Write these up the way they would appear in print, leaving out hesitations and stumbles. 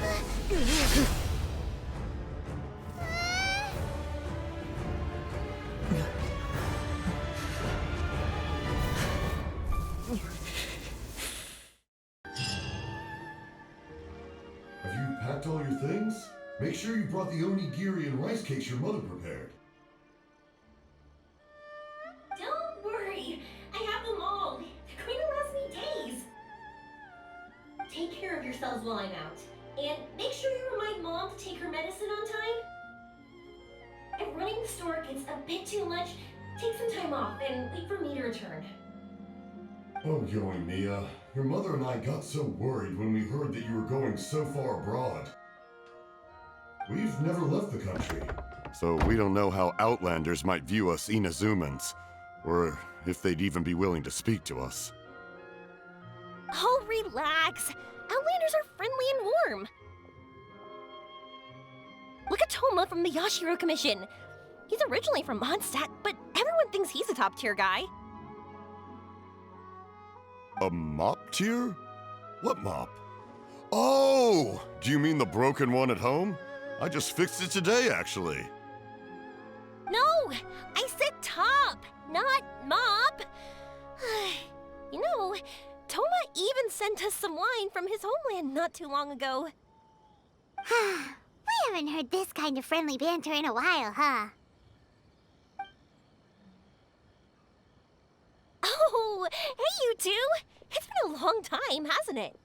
Have you packed all your things? Make sure you brought the onigiri and rice cakes your mother prepared. Don't worry, I have them all. They're going to last me days. Take care of yourselves while I'm out. And make sure you remind Mom to take her medicine on time. If running the store gets a bit too much, take some time off and wait for me to return. Oh, Yoimiya, your mother and I got so worried when we heard that you were going so far abroad. We've never left the country, so we don't know how Outlanders might view us Inazumans, or if they'd even be willing to speak to us. Oh, relax. Outlanders are friendly and warm. Look at Toma from the Yashiro Commission. He's originally from Mondstadt, but everyone thinks he's a top-tier guy. A mop tier? What mop? Oh! Do you mean the broken one at home? I just fixed it today, actually. No! I said top, not mop. You know, Toma even sent us some wine from his homeland not too long ago. We haven't heard this kind of friendly banter in a while, huh? Oh, hey you two! It's been a long time, hasn't it?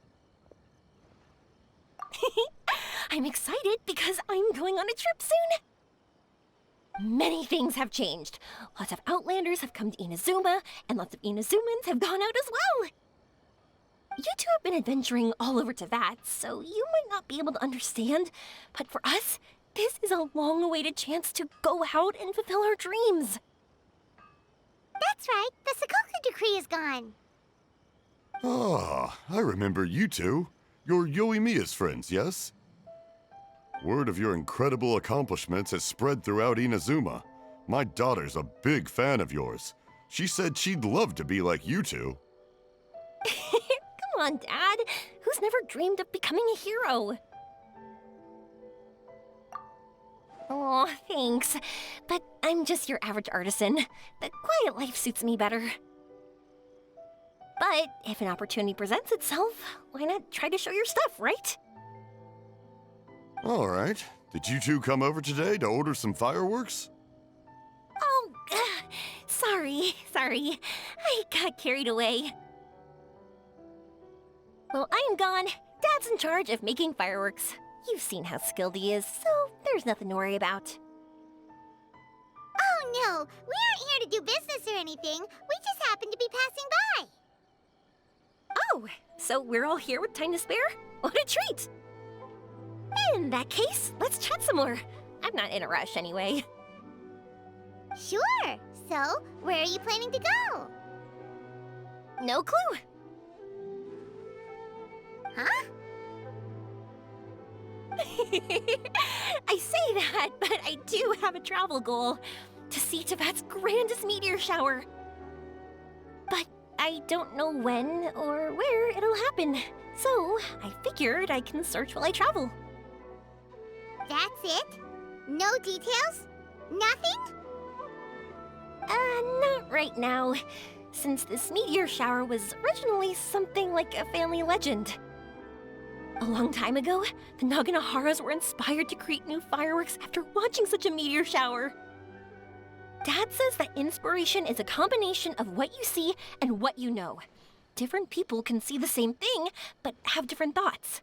I'm excited because I'm going on a trip soon. Many things have changed. Lots of Outlanders have come to Inazuma, and lots of Inazumans have gone out as well. You two have been adventuring all over Teyvat, so you might not be able to understand, but for us, this is a long-awaited chance to go out and fulfill our dreams. That's right, the Sakoku decree is gone. Ah, I remember you two. You're Yoimiya's friends, yes? Word of your incredible accomplishments has spread throughout Inazuma. My daughter's a big fan of yours. She said she'd love to be like you two. Come on, Dad. Who's never dreamed of becoming a hero? Oh, thanks. But I'm just your average artisan. The quiet life suits me better. But if an opportunity presents itself, why not try to show your stuff, right? All right. Did you two come over today to order some fireworks? Oh, sorry. I got carried away. Well, I'm gone. Dad's in charge of making fireworks. You've seen how skilled he is, so there's nothing to worry about. Oh no, we aren't here to do business or anything. We just happen to be passing by. Oh, so we're all here with time to spare? What a treat! In that case, let's chat some more. I'm not in a rush anyway. Sure. So, where are you planning to go? No clue. Huh? I say that, but I do have a travel goal. To see Teyvat's grandest meteor shower. But I don't know when or where it'll happen. So, I figured I can search while I travel. That's it? No details? Nothing? Not right now. Since this meteor shower was originally something like a family legend. A long time ago, the Naganaharas were inspired to create new fireworks after watching such a meteor shower. Dad says that inspiration is a combination of what you see and what you know. Different people can see the same thing, but have different thoughts.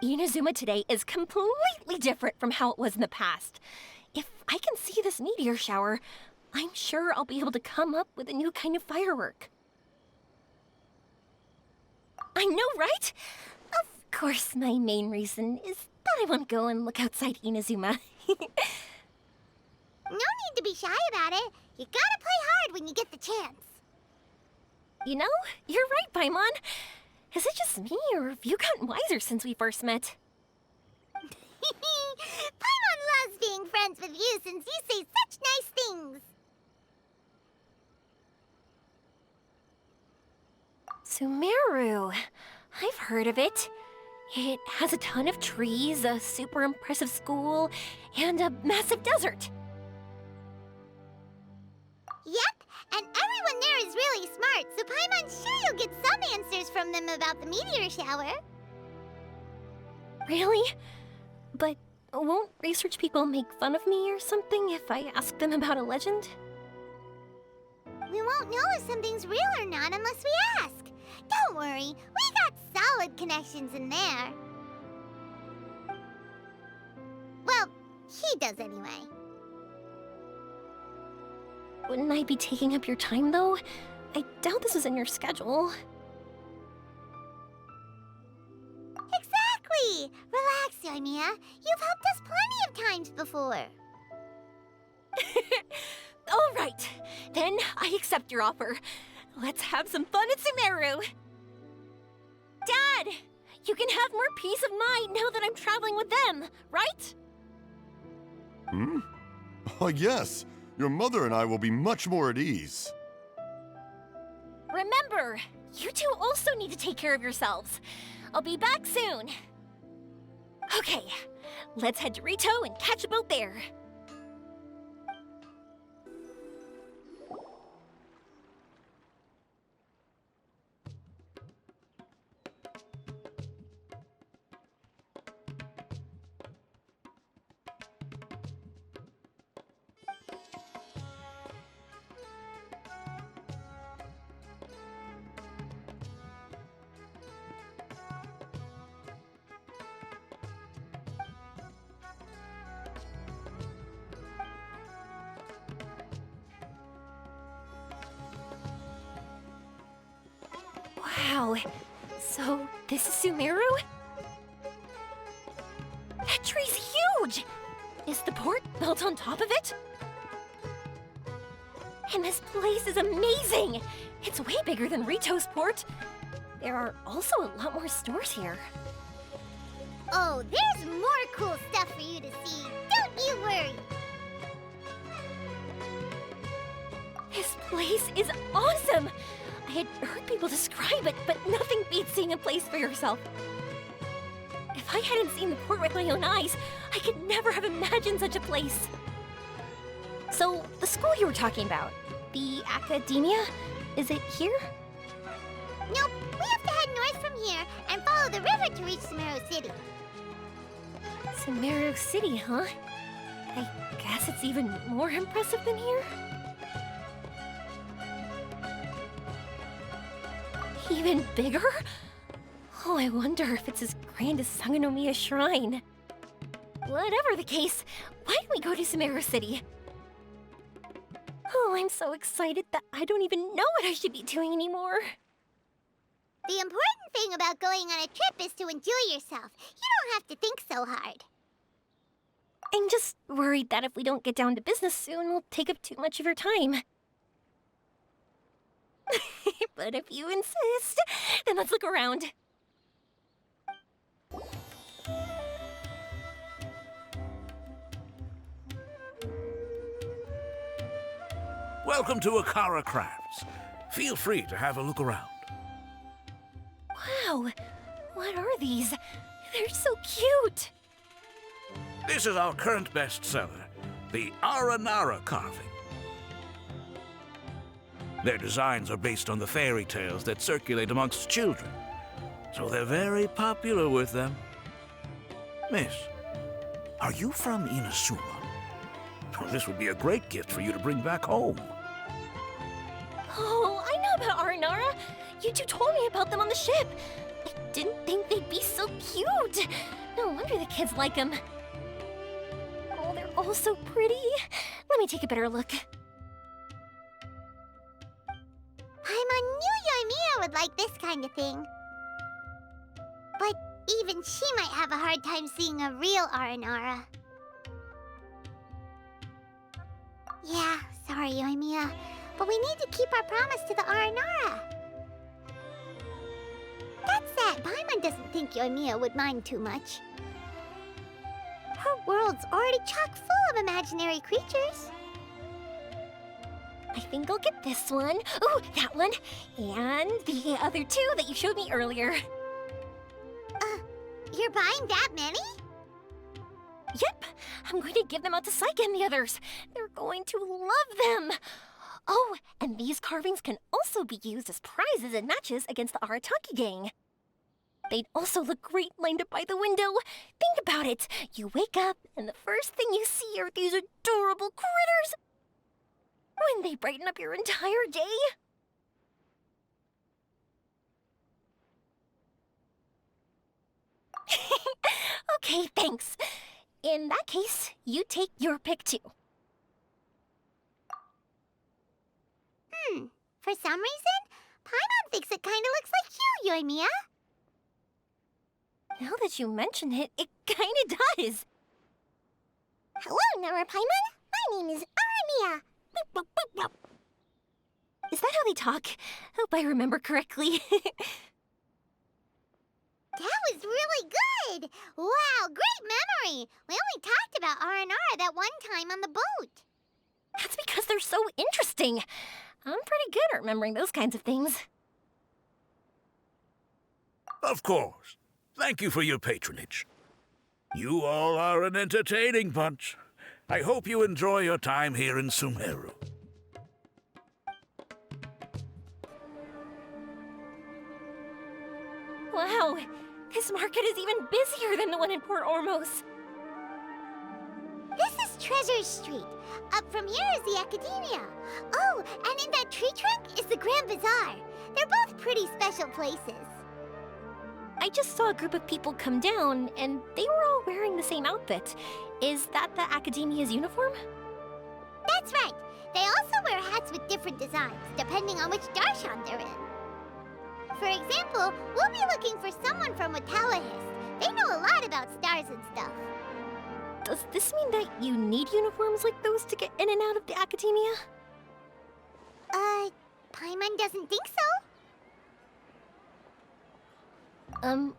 Inazuma today is completely different from how it was in the past. If I can see this meteor shower, I'm sure I'll be able to come up with a new kind of firework. I know, right? Of course, my main reason is that I want to go and look outside Inazuma. No need to be shy about it. You gotta play hard when you get the chance. You know, you're right, Paimon. Is it just me, or have you gotten wiser since we first met? Paimon loves being friends with you since you say such nice things. Sumeru. I've heard of it. It has a ton of trees, a super impressive school, and a massive desert. Yep, and everyone there is really smart, so Paimon's sure you'll get some answers from them about the meteor shower. Really? But won't research people make fun of me or something if I ask them about a legend? We won't know if something's real or not unless we ask. Don't worry, we got solid connections in there. Well, he does anyway. Wouldn't I be taking up your time, though? I doubt this is in your schedule. Exactly! Relax, Yoimiya. You've helped us plenty of times before. All right, then I accept your offer. Let's have some fun at Sumeru. Dad, you can have more peace of mind now that I'm traveling with them, right? Hmm? Oh, yes. Your mother and I will be much more at ease. Remember, you two also need to take care of yourselves. I'll be back soon. Okay, let's head to Rito and catch a boat there. Wow, so this is Sumeru? That tree's huge! Is the port built on top of it? And this place is amazing! It's way bigger than Rito's port. There are also a lot more stores here. Oh, there's more cool stuff for you to see. Don't you worry. This place is awesome! I had heard people describe it, but nothing beats seeing a place for yourself. If I hadn't seen the port with my own eyes, I could never have imagined such a place. So, the school you were talking about, the academia, is it here? Nope, we have to head north from here and follow the river to reach Sumeru City. Sumeru City, huh? I guess it's even more impressive than here? Even bigger? Oh, I wonder if it's as grand as Sangonomiya Shrine. Whatever the case, why don't we go to Sumeru City? Oh, I'm so excited that I don't even know what I should be doing anymore. The important thing about going on a trip is to enjoy yourself. You don't have to think so hard. I'm just worried that if we don't get down to business soon, we'll take up too much of your time. But if you insist, then let's look around. Welcome to Akara Crafts. Feel free to have a look around. Wow, what are these? They're so cute. This is our current bestseller, the Aranara carving. Their designs are based on the fairy tales that circulate amongst children, so they're very popular with them. Miss, are you from Inazuma? Well, this would be a great gift for you to bring back home. Oh, I know about Aranara. You two told me about them on the ship. I didn't think they'd be so cute. No wonder the kids like them. Oh, they're all so pretty. Let me take a better look. Paimon knew Yoimiya would like this kind of thing. But even she might have a hard time seeing a real Aranara. Yeah, sorry, Yoimiya, but we need to keep our promise to the Aranara. That said, Paimon doesn't think Yoimiya would mind too much. Her world's already chock full of imaginary creatures. I think I'll get this one. Ooh, that one. And the other two that you showed me earlier. You're buying that many? Yep, I'm going to give them out to Saika and the others. They're going to love them. Oh, and these carvings can also be used as prizes in matches against the Arataki gang. They'd also look great lined up by the window. Think about it. You wake up, and the first thing you see are these adorable critters. Wouldn't they brighten up your entire day? Okay, thanks. In that case, you take your pick too. For some reason, Paimon thinks it kinda looks like you, Yoimiya. Now that you mention it, it kinda does. Hello, Nara Paimon. My name is Yoimiya. Is that how they talk? Hope I remember correctly. That was really good! Wow, great memory! We only talked about R&R that one time on the boat. That's because they're so interesting. I'm pretty good at remembering those kinds of things. Of course. Thank you for your patronage. You all are an entertaining bunch. I hope you enjoy your time here in Sumeru. Wow, this market is even busier than the one in Port Ormos. This is Treasure Street. Up from here is the Academia. Oh, and in that tree trunk is the Grand Bazaar. They're both pretty special places. I just saw a group of people come down, and they were all wearing the same outfit. Is that the Academia's uniform? That's right. They also wear hats with different designs, depending on which darshan they're in. For example, we'll be looking for someone from Watawahist. They know a lot about stars and stuff. Does this mean that you need uniforms like those to get in and out of the Academia? Paimon doesn't think so.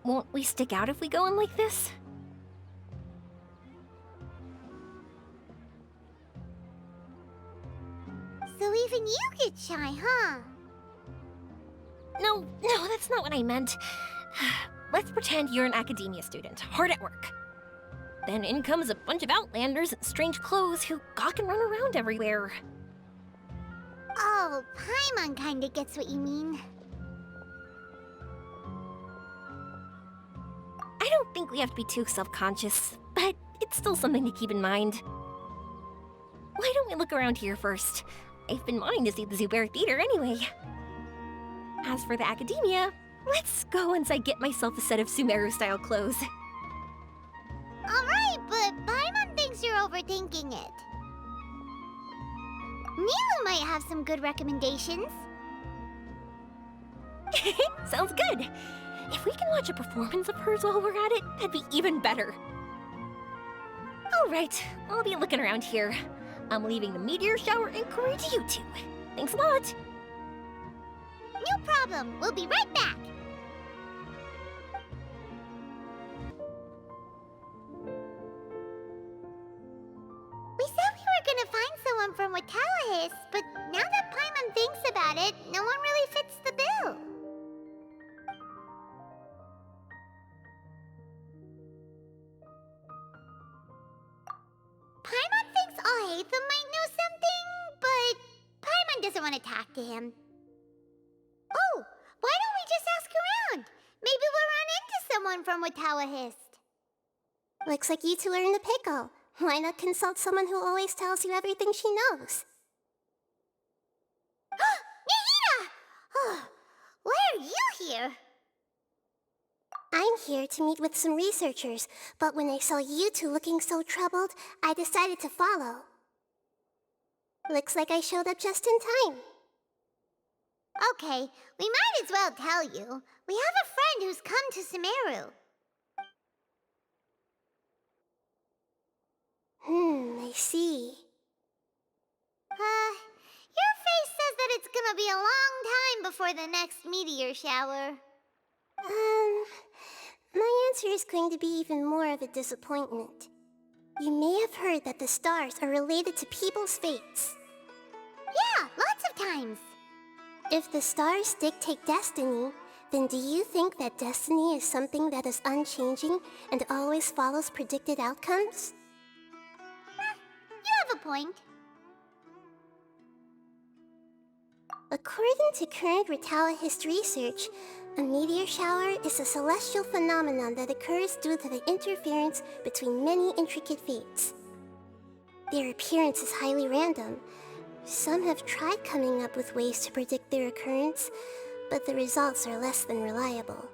Won't we stick out if we go in like this? So even you get shy, huh? No, that's not what I meant. Let's pretend you're an Academia student, hard at work. Then in comes a bunch of outlanders in strange clothes who gawk and run around everywhere. Oh, Paimon kinda gets what you mean. I don't think we have to be too self-conscious, but it's still something to keep in mind. Why don't we look around here first? I've been wanting to see the Zubair Theater anyway. As for the Academia, let's go once I get myself a set of Sumeru-style clothes. Alright, but Paimon thinks you're overthinking it. Milu might have some good recommendations. Sounds good. If we can watch a performance of hers while we're at it, that'd be even better. Alright, I'll be looking around here. I'm leaving the meteor shower inquiry to you two. Thanks a lot. No problem. We'll be right back. We said we were gonna find someone from Watawahist, but now that Paimon thinks about it, no one really fits the bill. Paimon thinks Aetha might know something, but Paimon doesn't want to talk to him. Oh, why don't we just ask around? Maybe we'll run into someone from Watawahist. Looks like you two are in the pickle. Why not consult someone who always tells you everything she knows? Nahida! Oh, why are you here? I'm here to meet with some researchers, but when I saw you two looking so troubled, I decided to follow. Looks like I showed up just in time. Okay, we might as well tell you. We have a friend who's come to Sumeru. I see. Your face says that it's gonna be a long time before the next meteor shower. My answer is going to be even more of a disappointment. You may have heard that the stars are related to people's fates. Yeah, lots of times. If the stars dictate destiny, Then do you think that destiny is something that is unchanging and always follows predicted outcomes? You have a point. According to current Retaliahist research, a meteor shower is a celestial phenomenon that occurs due to the interference between many intricate fates. Their appearance is highly random. Some have tried coming up with ways to predict their occurrence, but the results are less than reliable.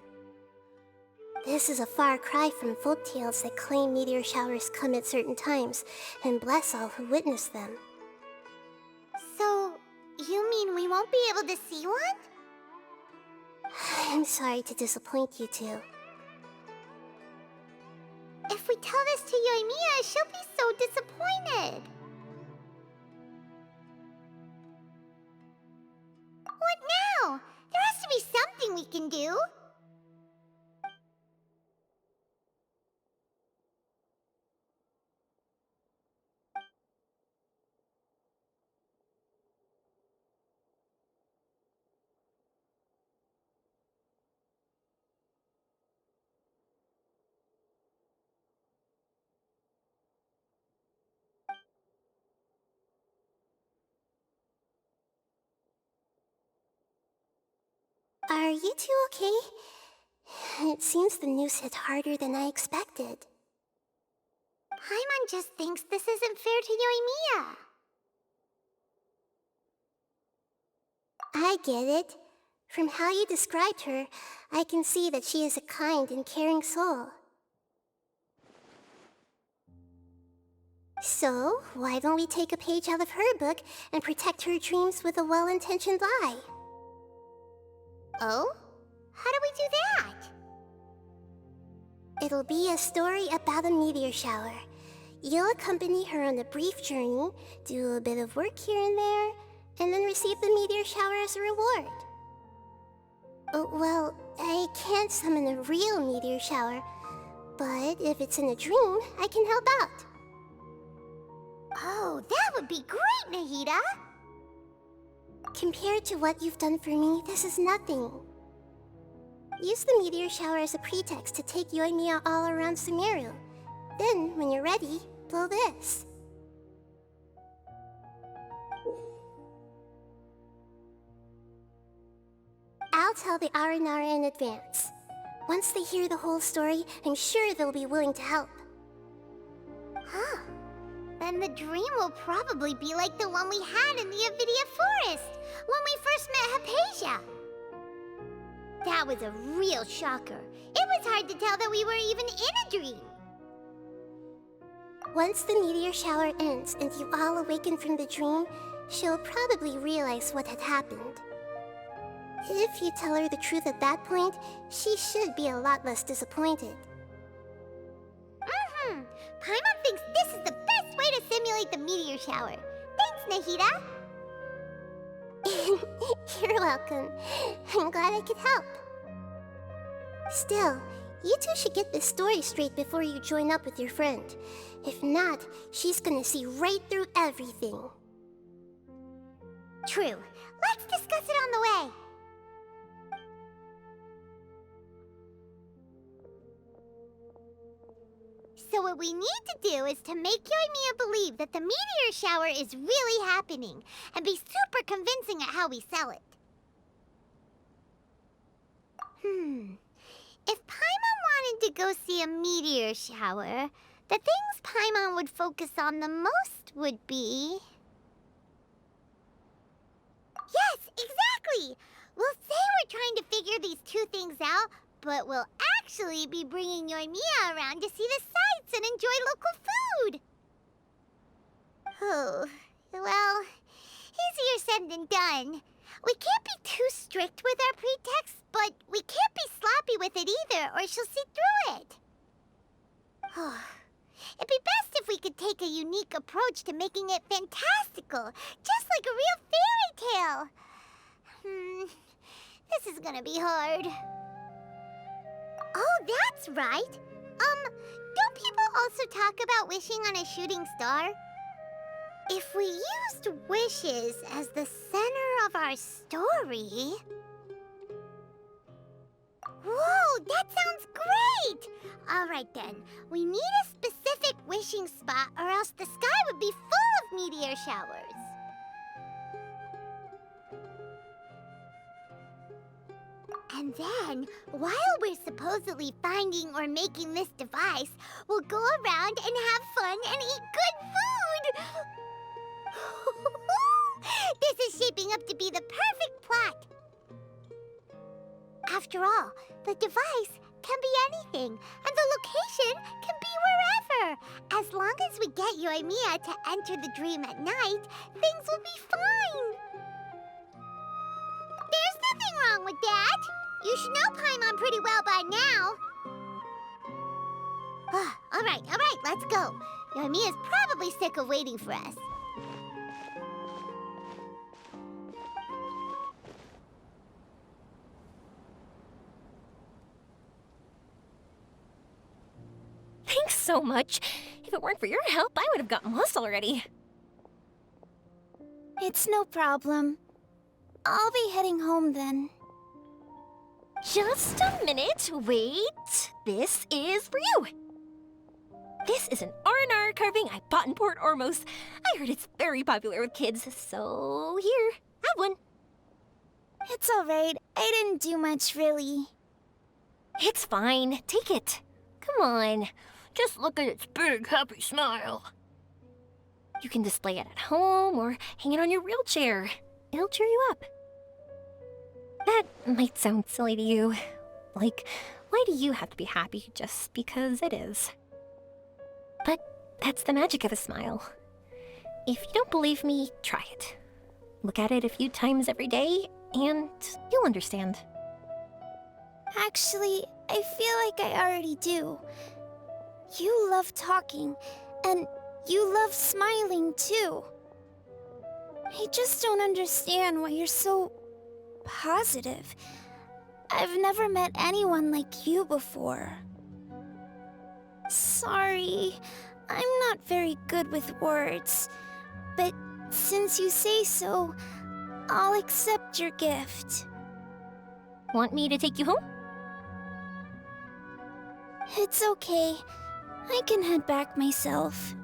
This is a far cry from folktales that claim meteor showers come at certain times and bless all who witness them. So, you mean we won't be able to see one? I'm sorry to disappoint you two. If we tell this to Yoimiya, she'll be so disappointed. What now? There has to be something we can do. Are you two okay? It seems the news hit harder than I expected. Paimon just thinks this isn't fair to Yoimiya. I get it. From how you described her, I can see that she is a kind and caring soul. So, why don't we take a page out of her book and protect her dreams with a well-intentioned lie? Oh? How do we do that? It'll be a story about a meteor shower. You'll accompany her on a brief journey, do a bit of work here and there, and then receive the meteor shower as a reward. Oh, well, I can't summon a real meteor shower, but if it's in a dream, I can help out. Oh, that would be great, Nahida! Compared to what you've done for me, this is nothing. Use the meteor shower as a pretext to take Yoimiya all around Sumeru. Then, when you're ready, blow this. I'll tell the Aranara in advance. Once they hear the whole story, I'm sure they'll be willing to help. Huh. Then the dream will probably be like the one we had in the Avidia Forest, when we first met Hypatia. That was a real shocker. It was hard to tell that we were even in a dream. Once the meteor shower ends and you all awaken from the dream, she'll probably realize what had happened. If you tell her the truth at that point, she should be a lot less disappointed. Paimon thinks this is the best way to simulate the meteor shower. Thanks, Nahida. You're welcome. I'm glad I could help. Still, you two should get this story straight before you join up with your friend. If not, she's gonna see right through everything. True. Let's discuss it on the way. So what we need to do is to make Yoimiya believe that the meteor shower is really happening, and be super convincing at how we sell it. If Paimon wanted to go see a meteor shower, the things Paimon would focus on the most would be... Yes, exactly! We'll say we're trying to figure these two things out, but we'll actually be bringing Yoimiya around to see the sights and enjoy local food. Oh, well, easier said than done. We can't be too strict with our pretexts, but we can't be sloppy with it either, or she'll see through it. It'd be best if we could take a unique approach to making it fantastical, just like a real fairy tale. This is gonna be hard. Oh, that's right. Don't people also talk about wishing on a shooting star? If we used wishes as the center of our story... Whoa, that sounds great! Alright then, we need a specific wishing spot or else the sky would be full of meteor showers. And then, while we're supposedly finding or making this device, we'll go around and have fun and eat good food! This is shaping up to be the perfect plot! After all, the device can be anything, and the location can be wherever. As long as we get Yoimiya to enter the dream at night, things will be fine. There's nothing wrong with that. You should know Paimon pretty well by now. All right, let's go. Yoimiya's probably sick of waiting for us. Thanks so much. If it weren't for your help, I would have gotten lost already. It's no problem. I'll be heading home then. Just a minute, wait. This is for you. This is an R&R carving I bought in Port Ormos. I heard it's very popular with kids, so here, have one. It's alright. I didn't do much, really. It's fine, take it. Come on, just look at its big, happy smile. You can display it at home or hang it on your wheelchair. It'll cheer you up. That might sound silly to you. Like, why do you have to be happy just because it is? But that's the magic of a smile. If you don't believe me, try it. Look at it a few times every day, and you'll understand. Actually, I feel like I already do. You love talking, and you love smiling too. I just don't understand why you're so positive. I've never met anyone like you before. Sorry, I'm not very good with words, but since you say so, I'll accept your gift. Want me to take you home? It's okay. I can head back myself.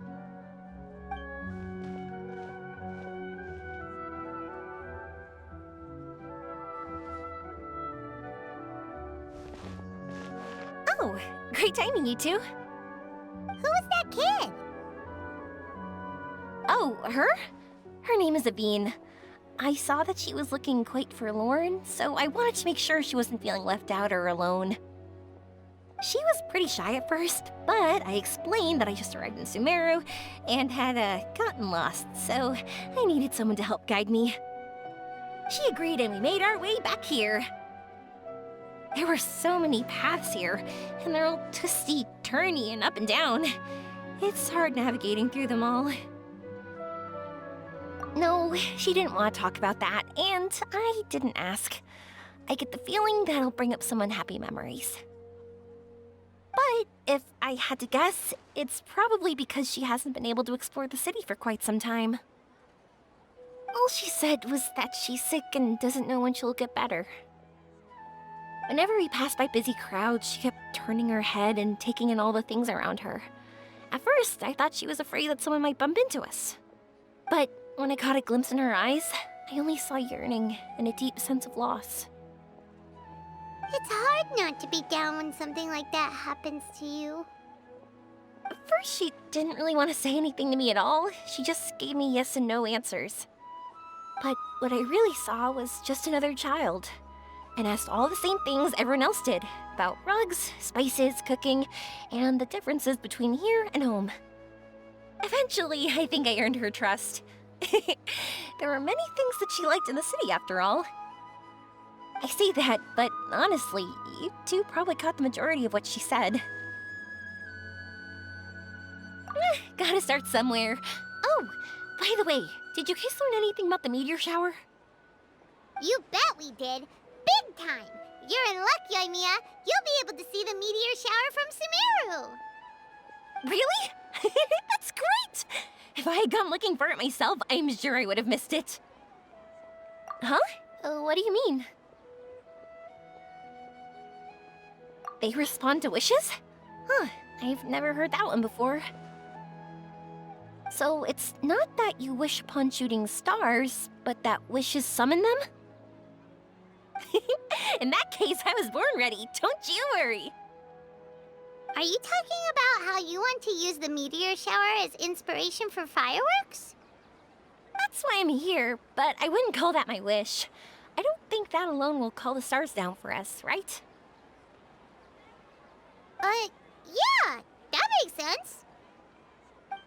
Oh, great timing, you two. Who was that kid? Oh, her? Her name is Aveen. I saw that she was looking quite forlorn, so I wanted to make sure she wasn't feeling left out or alone. She was pretty shy at first, but I explained that I just arrived in Sumeru and had gotten lost, so I needed someone to help guide me. She agreed and we made our way back here. There were so many paths here, and they're all twisty, turny, and up and down. It's hard navigating through them all. No, she didn't want to talk about that, and I didn't ask. I get the feeling that'll bring up some unhappy memories. But if I had to guess, it's probably because she hasn't been able to explore the city for quite some time. All she said was that she's sick and doesn't know when she'll get better. Whenever we passed by busy crowds, she kept turning her head and taking in all the things around her. At first, I thought she was afraid that someone might bump into us. But when I caught a glimpse in her eyes, I only saw yearning and a deep sense of loss. It's hard not to be down when something like that happens to you. At first, she didn't really want to say anything to me at all. She just gave me yes and no answers. But what I really saw was just another child, and asked all the same things everyone else did about rugs, spices, cooking, and the differences between here and home. Eventually, I think I earned her trust. There were many things that she liked in the city, after all. I say that, but honestly, you two probably caught the majority of what she said. Gotta start somewhere. Oh, by the way, did you guys learn anything about the meteor shower? You bet we did. Big time. You're in luck, Yoimiya. You'll be able to see the meteor shower from Sumeru. Really? That's great! If I had gone looking for it myself, I'm sure I would have missed it. Huh? What do you mean? They respond to wishes? Huh, I've never heard that one before. So it's not that you wish upon shooting stars, but that wishes summon them? In that case, I was born ready, don't you worry. Are you talking about how you want to use the meteor shower as inspiration for fireworks? That's why I'm here, but I wouldn't call that my wish. I don't think that alone will call the stars down for us, right? Yeah, that makes sense.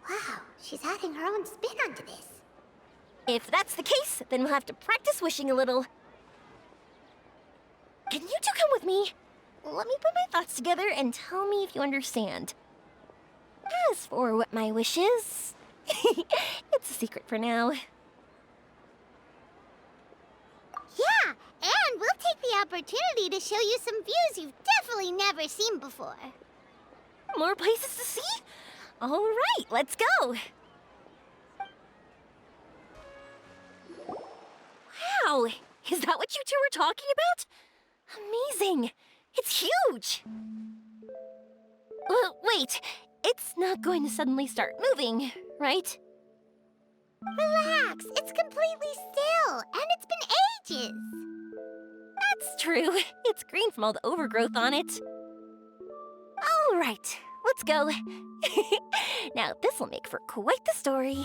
Wow, she's adding her own spin onto this. If that's the case, then we'll have to practice wishing a little. Can you two come with me? Let me put my thoughts together and tell me if you understand. As for what my wish is, it's a secret for now. Yeah, and we'll take the opportunity to show you some views you've definitely never seen before. More places to see? All right, let's go. Wow, is that what you two were talking about? Amazing! It's huge! Wait, it's not going to suddenly start moving, right? Relax, it's completely still, and it's been ages. That's true. It's green from all the overgrowth on it. All right, let's go. Now, this will make for quite the story.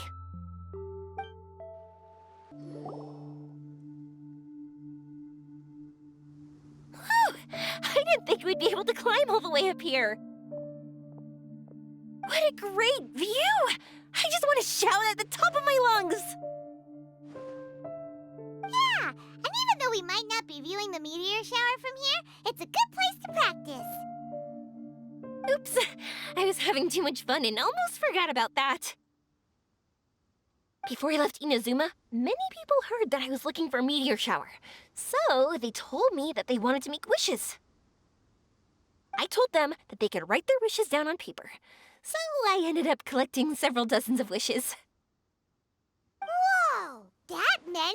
Whew! I didn't think we'd be able to climb all the way up here. What a great view! I just want to shout at the top of my lungs. Yeah, and even though we might not be viewing the meteor shower from here, it's a good place to practice. Oops, I was having too much fun and almost forgot about that. Before I left Inazuma, many people heard that I was looking for a meteor shower, so they told me that they wanted to make wishes. I told them that they could write their wishes down on paper, so I ended up collecting several dozens of wishes. Whoa, that many?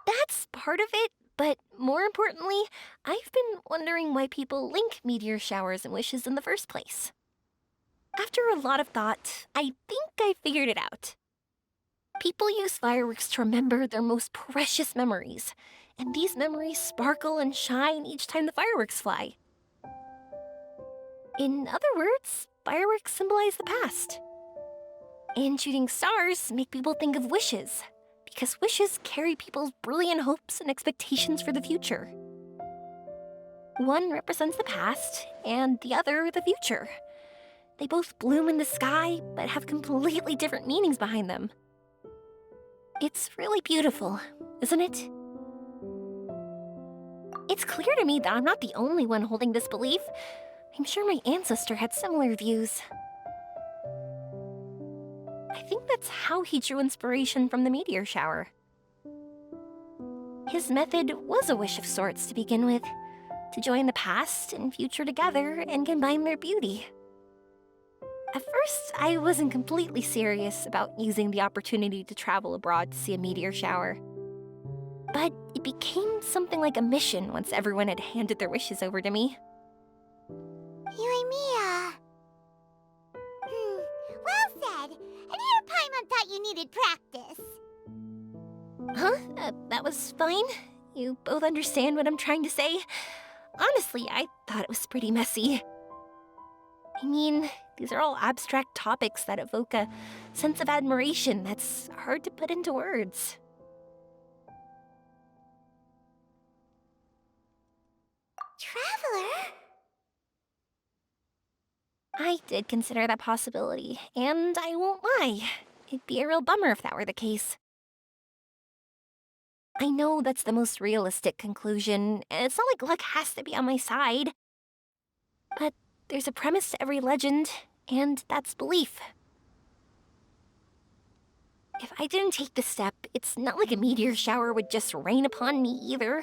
That's part of it, but more importantly, I've been wondering why people link meteor showers and wishes in the first place. After a lot of thought, I think I figured it out. People use fireworks to remember their most precious memories, and these memories sparkle and shine each time the fireworks fly. In other words, fireworks symbolize the past. And shooting stars make people think of wishes, because wishes carry people's brilliant hopes and expectations for the future. One represents the past, and the other the future. They both bloom in the sky, but have completely different meanings behind them. It's really beautiful, isn't it? It's clear to me that I'm not the only one holding this belief. I'm sure my ancestor had similar views. I think that's how he drew inspiration from the meteor shower. His method was a wish of sorts to begin with, to join the past and future together and combine their beauty. At first, I wasn't completely serious about using the opportunity to travel abroad to see a meteor shower. But it became something like a mission once everyone had handed their wishes over to me. Yoimiya. Well said. And here Paimon thought you needed practice. Huh? That was fine? You both understand what I'm trying to say? Honestly, I thought it was pretty messy. I mean, these are all abstract topics that evoke a sense of admiration that's hard to put into words. Traveler? I did consider that possibility, and I won't lie. It'd be a real bummer if that were the case. I know that's the most realistic conclusion, and it's not like luck has to be on my side. But there's a premise to every legend, and that's belief. If I didn't take the step, it's not like a meteor shower would just rain upon me either.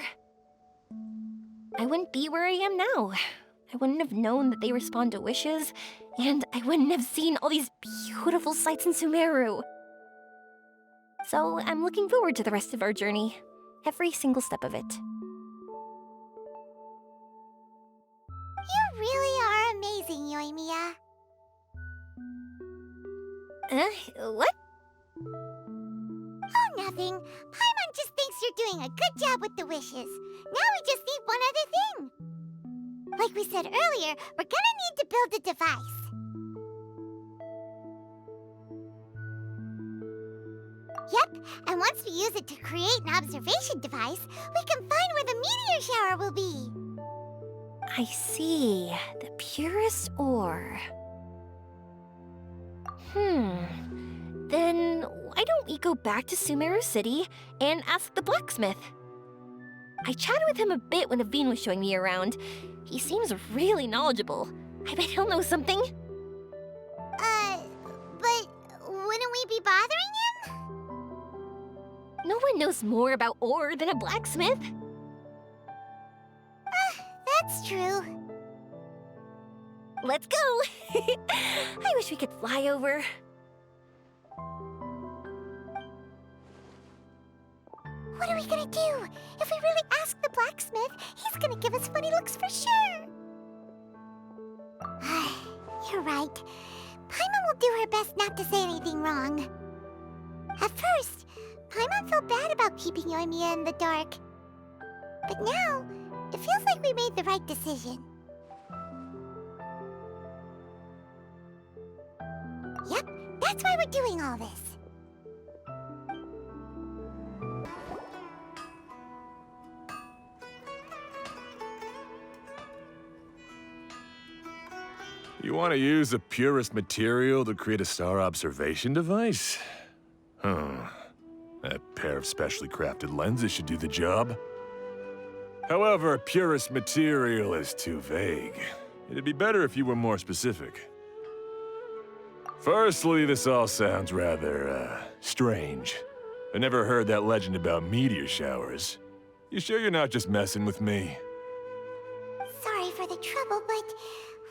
I wouldn't be where I am now. I wouldn't have known that they respond to wishes, and I wouldn't have seen all these beautiful sights in Sumeru. So I'm looking forward to the rest of our journey, every single step of it. using, Yoimiya? What? Oh, nothing. Paimon just thinks you're doing a good job with the wishes. Now we just need one other thing. Like we said earlier, we're gonna need to build a device. Yep, and once we use it to create an observation device, we can find where the meteor shower will be. I see. The purest ore. Then why don't we go back to Sumeru City and ask the blacksmith? I chatted with him a bit when Aveen was showing me around. He seems really knowledgeable. I bet he'll know something. But wouldn't we be bothering him? No one knows more about ore than a blacksmith. That's true. Let's go! I wish we could fly over. What are we gonna do? If we really ask the blacksmith, he's gonna give us funny looks for sure. You're right. Paimon will do her best not to say anything wrong. At first, Paimon felt bad about keeping Yoimiya in the dark. But now, it feels like we made the right decision. Yep, that's why we're doing all this. You want to use the purest material to create a star observation device? Huh. That pair of specially crafted lenses should do the job. However, purest material is too vague. It'd be better if you were more specific. Firstly, this all sounds rather, strange. I never heard that legend about meteor showers. You sure you're not just messing with me? Sorry for the trouble, but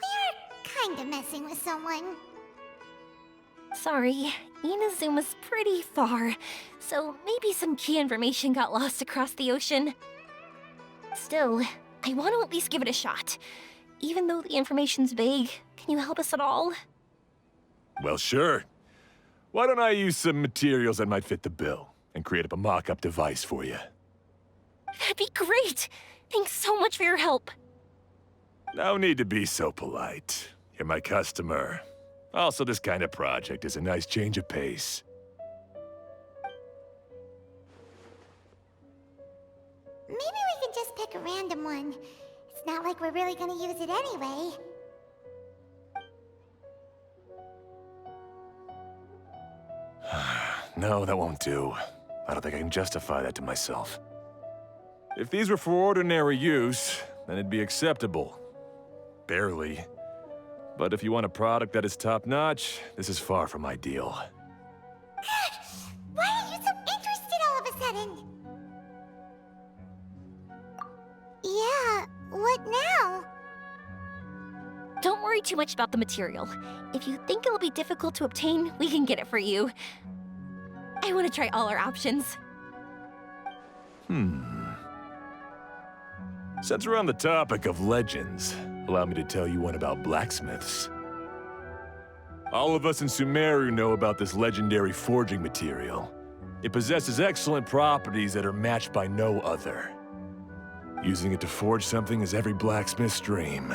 we are kinda messing with someone. Sorry, Inazuma's pretty far, so maybe some key information got lost across the ocean. Still, I want to at least give it a shot. Even though the information's vague, can you help us at all? Well, sure. Why don't I use some materials that might fit the bill and create up a mock-up device for you? That'd be great! Thanks so much for your help. No need to be so polite. You're my customer. Also, this kind of project is a nice change of pace. Maybe we can just pick a random one. It's not like we're really gonna use it anyway. No, that won't do. I don't think I can justify that to myself. If these were for ordinary use, then it'd be acceptable. Barely. But if you want a product that is top-notch, this is far from ideal. Why are you so interested all of a sudden? Yeah, what now? Don't worry too much about the material. If you think it'll be difficult to obtain, we can get it for you. I want to try all our options. Since we're on the topic of legends, allow me to tell you one about blacksmiths. All of us in Sumeru know about this legendary forging material. It possesses excellent properties that are matched by no other. Using it to forge something is every blacksmith's dream.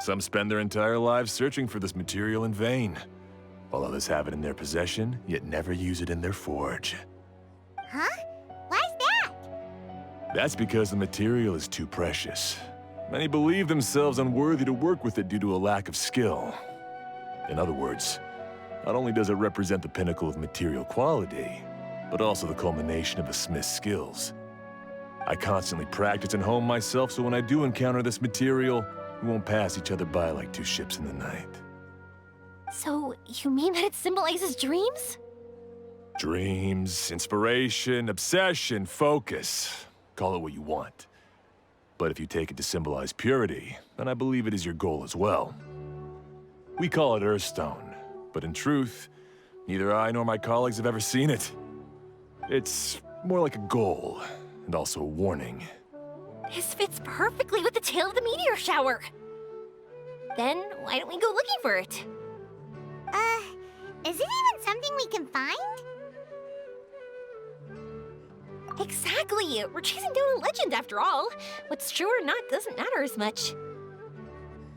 Some spend their entire lives searching for this material in vain, while others have it in their possession, yet never use it in their forge. Huh? Why's that? That's because the material is too precious. Many believe themselves unworthy to work with it due to a lack of skill. In other words, not only does it represent the pinnacle of material quality, but also the culmination of a smith's skills. I constantly practice and hone myself, so when I do encounter this material, we won't pass each other by like two ships in the night. So, you mean that it symbolizes dreams? Dreams, inspiration, obsession, focus. Call it what you want. But if you take it to symbolize purity, then I believe it is your goal as well. We call it Earthstone, but in truth, neither I nor my colleagues have ever seen it. It's more like a goal, and also a warning. This fits perfectly with the tale of the meteor shower. Then why don't we go looking for it? Is it even something we can find? Exactly! We're chasing down a legend after all. What's true or not doesn't matter as much.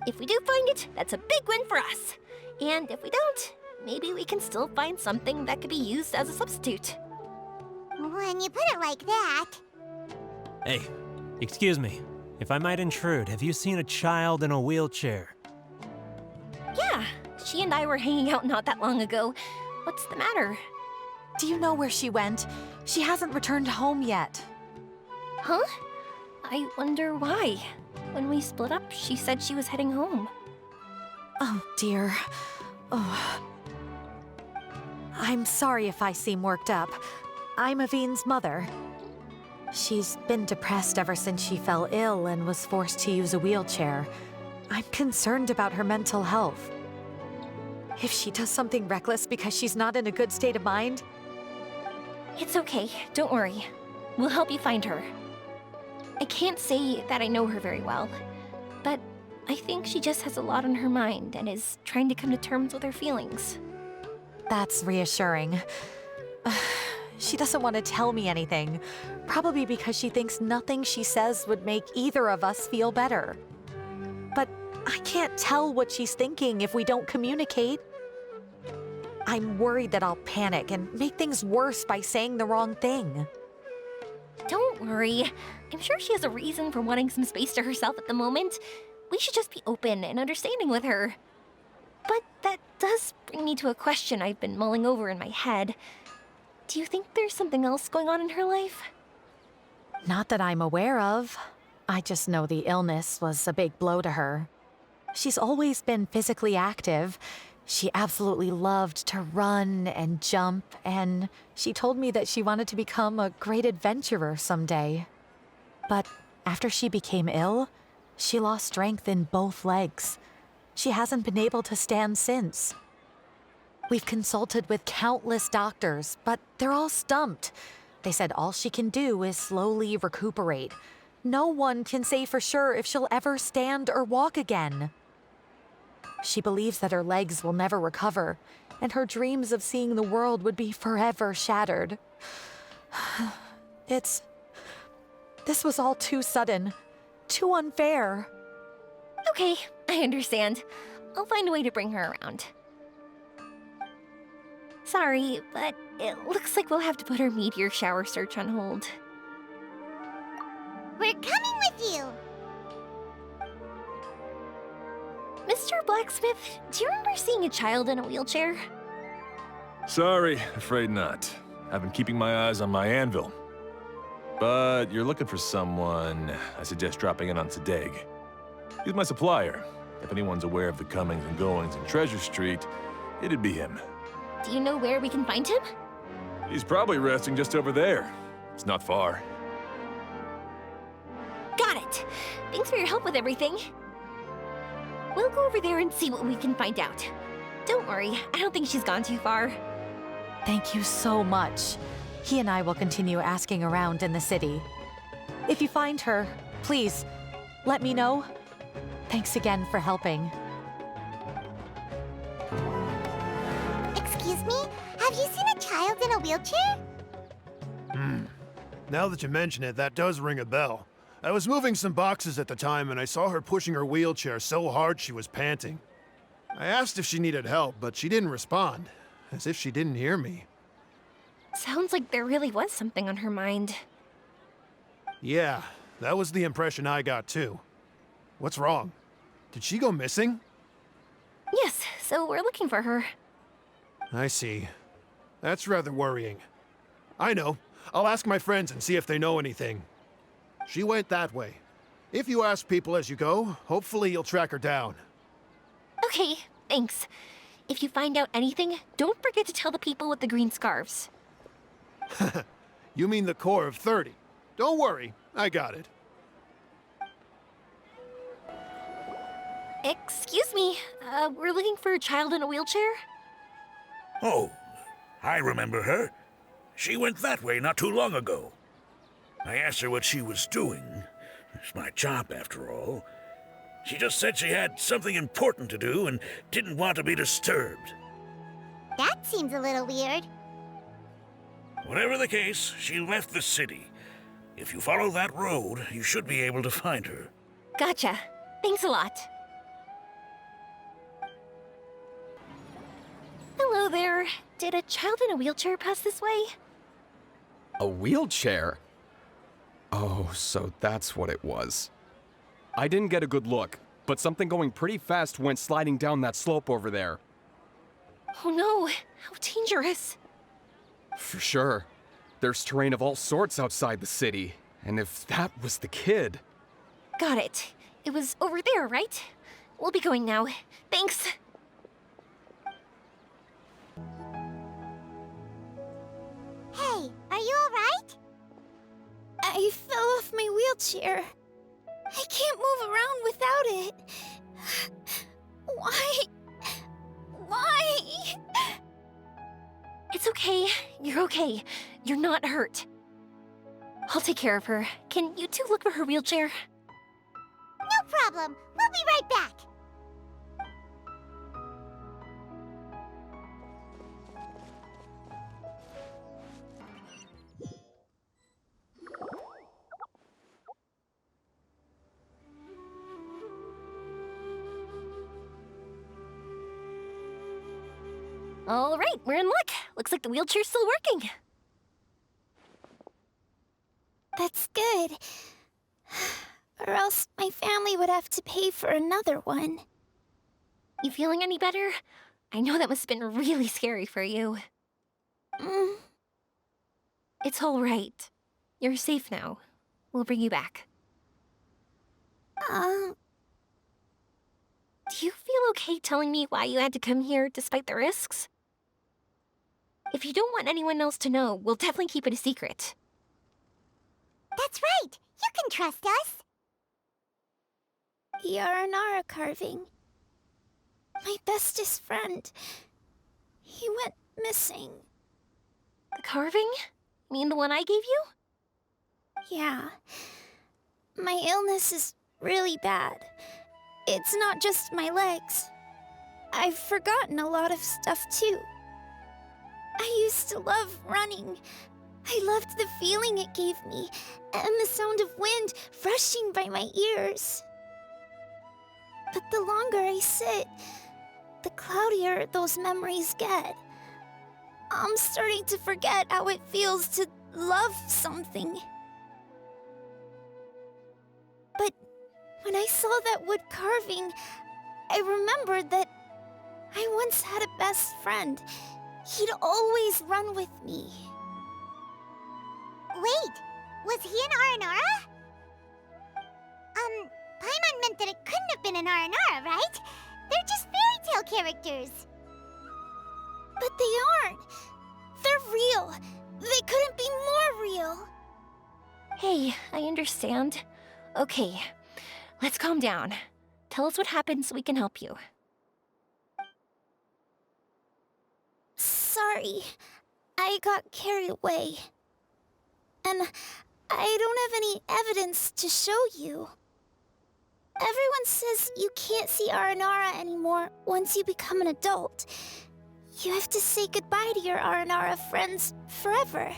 If we do find it, that's a big win for us. And if we don't, maybe we can still find something that could be used as a substitute. When you put it like that... Hey, excuse me. If I might intrude, have you seen a child in a wheelchair? Yeah, she and I were hanging out not that long ago. What's the matter? Do you know where she went? She hasn't returned home yet. Huh? I wonder why. When we split up, she said she was heading home. Oh, dear. Oh. I'm sorry if I seem worked up. I'm Avine's mother. She's been depressed ever since she fell ill and was forced to use a wheelchair. I'm concerned about her mental health. If she does something reckless because she's not in a good state of mind... It's okay, don't worry. We'll help you find her. I can't say that I know her very well, but I think she just has a lot on her mind and is trying to come to terms with her feelings. That's reassuring. She doesn't want to tell me anything, probably because she thinks nothing she says would make either of us feel better. But I can't tell what she's thinking if we don't communicate. I'm worried that I'll panic and make things worse by saying the wrong thing. Don't worry. I'm sure she has a reason for wanting some space to herself at the moment. We should just be open and understanding with her. But that does bring me to a question I've been mulling over in my head. Do you think there's something else going on in her life? Not that I'm aware of. I just know the illness was a big blow to her. She's always been physically active. She absolutely loved to run and jump, and she told me that she wanted to become a great adventurer someday. But after she became ill, she lost strength in both legs. She hasn't been able to stand since. We've consulted with countless doctors, but they're all stumped. They said all she can do is slowly recuperate. No one can say for sure if she'll ever stand or walk again. She believes that her legs will never recover, and her dreams of seeing the world would be forever shattered. This was all too sudden, too unfair. Okay, I understand. I'll find a way to bring her around. Sorry, but it looks like we'll have to put our meteor shower search on hold. We're coming with you! Mr. Blacksmith, do you remember seeing a child in a wheelchair? Sorry, afraid not. I've been keeping my eyes on my anvil. But you're looking for someone, I suggest dropping in on Sadeg. He's my supplier. If anyone's aware of the comings and goings in Treasure Street, it'd be him. Do you know where we can find him? He's probably resting just over there. It's not far. Got it. Thanks for your help with everything. We'll go over there and see what we can find out. Don't worry, I don't think she's gone too far. Thank you so much. He and I will continue asking around in the city. If you find her, please, let me know. Thanks again for helping. Excuse me? Have you seen a child in a wheelchair? Now that you mention it, that does ring a bell. I was moving some boxes at the time and I saw her pushing her wheelchair so hard she was panting. I asked if she needed help, but she didn't respond, as if she didn't hear me. Sounds like there really was something on her mind. Yeah, that was the impression I got too. What's wrong? Did she go missing? Yes, so we're looking for her. I see. That's rather worrying. I know. I'll ask my friends and see if they know anything. She went that way. If you ask people as you go, hopefully you'll track her down. Okay, thanks. If you find out anything, don't forget to tell the people with the green scarves. You mean the core of 30. Don't worry, I got it. Excuse me, we're looking for a child in a wheelchair? Oh, I remember her. She went that way not too long ago. I asked her what she was doing. It's my job, after all. She just said she had something important to do and didn't want to be disturbed. That seems a little weird. Whatever the case, she left the city. If you follow that road, you should be able to find her. Gotcha. Thanks a lot. Hello there. Did a child in a wheelchair pass this way? A wheelchair? Oh, so that's what it was. I didn't get a good look, but something going pretty fast went sliding down that slope over there. Oh no, how dangerous. For sure. There's terrain of all sorts outside the city, and if that was the kid... Got it. It was over there, right? We'll be going now. Thanks. Hey, are you alright? I fell off my wheelchair. I can't move around without it. Why? Why? It's okay. You're okay. You're not hurt. I'll take care of her. Can you two look for her wheelchair? No problem. We'll be right back. All right, we're in luck. Looks like the wheelchair's still working. That's good. Or else my family would have to pay for another one. You feeling any better? I know that must have been really scary for you. It's all right. You're safe now. We'll bring you back. Do you feel okay telling me why you had to come here despite the risks? If you don't want anyone else to know, we'll definitely keep it a secret. That's right. You can trust us. The Aranara carving. My bestest friend. He went missing. The carving? You mean the one I gave you? Yeah. My illness is really bad. It's not just my legs. I've forgotten a lot of stuff too. I used to love running. I loved the feeling it gave me, and the sound of wind rushing by my ears. But the longer I sit, the cloudier those memories get. I'm starting to forget how it feels to love something. But when I saw that wood carving, I remembered that I once had a best friend. He'd always run with me. Wait, was he an Aranara? Paimon meant that it couldn't have been an Aranara, right? They're just fairy tale characters. But they aren't. They're real. They couldn't be more real. Hey, I understand. Okay, let's calm down. Tell us what happened so we can help you. Sorry, I got carried away. And I don't have any evidence to show you. Everyone says you can't see Aranara anymore once you become an adult. You have to say goodbye to your Aranara friends forever.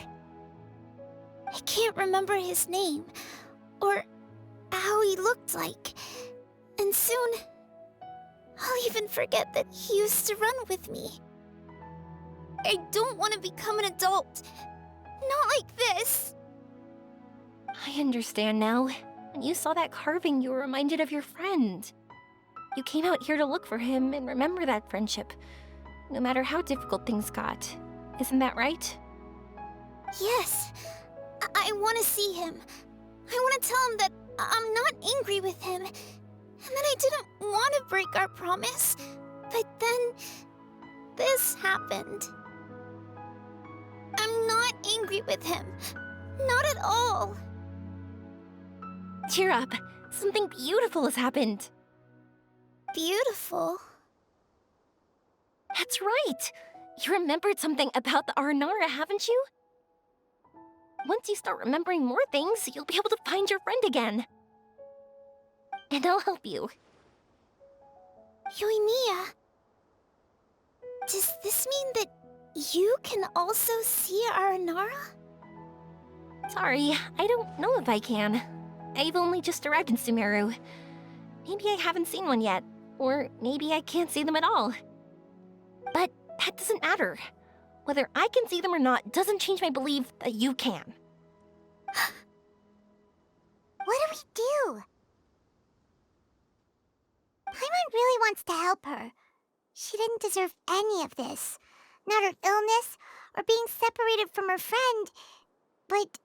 I can't remember his name, or how he looked like. And soon, I'll even forget that he used to run with me. I don't want to become an adult. Not like this. I understand now. When you saw that carving, you were reminded of your friend. You came out here to look for him and remember that friendship, no matter how difficult things got. Isn't that right? Yes. I want to see him. I want to tell him that I'm not angry with him, and that I didn't want to break our promise. But then, this happened. I'm not angry with him. Not at all. Cheer up. Something beautiful has happened. Beautiful? That's right. You remembered something about the Aranara, haven't you? Once you start remembering more things, you'll be able to find your friend again. And I'll help you. Yoimiya, does this mean that you can also see Aranara? Sorry, I don't know if I can. I've only just arrived in Sumeru. Maybe I haven't seen one yet, or maybe I can't see them at all. But that doesn't matter. Whether I can see them or not doesn't change my belief that you can. What do we do? Paimon really wants to help her. She didn't deserve any of this. Not her illness, or being separated from her friend. But...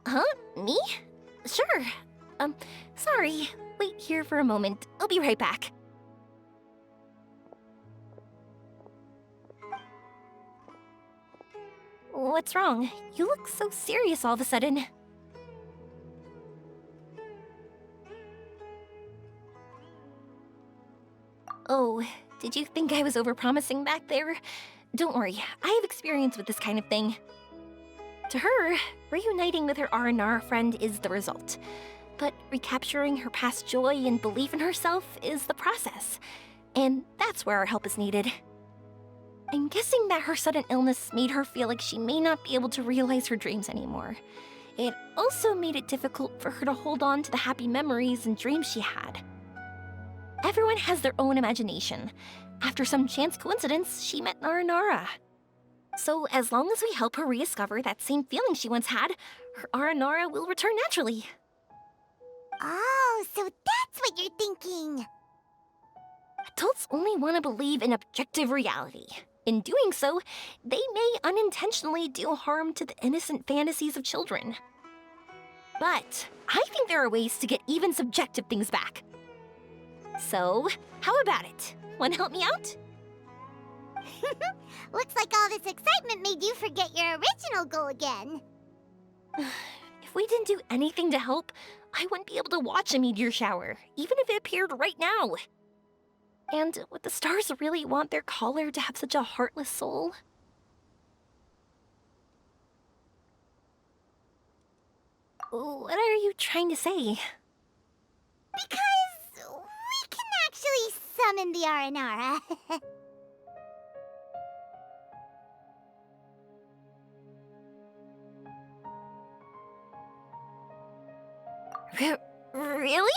Huh? Me? Sure. Sorry. Wait here for a moment. I'll be right back. What's wrong? You look so serious all of a sudden. Oh, did you think I was overpromising back there? Don't worry, I have experience with this kind of thing. To her, reuniting with her Aranara friend is the result. But recapturing her past joy and belief in herself is the process. And that's where our help is needed. I'm guessing that her sudden illness made her feel like she may not be able to realize her dreams anymore. It also made it difficult for her to hold on to the happy memories and dreams she had. Everyone has their own imagination. After some chance coincidence, she met Aranara. So as long as we help her rediscover that same feeling she once had, her Aranara will return naturally. Oh, so that's what you're thinking. Adults only want to believe in objective reality. In doing so, they may unintentionally do harm to the innocent fantasies of children. But I think there are ways to get even subjective things back. So, how about it? Want to help me out? Looks like all this excitement made you forget your original goal again. If we didn't do anything to help, I wouldn't be able to watch a meteor shower, even if it appeared right now. And would the stars really want their caller to have such a heartless soul? What are you trying to say? Because we can actually summon the Aranara. Really?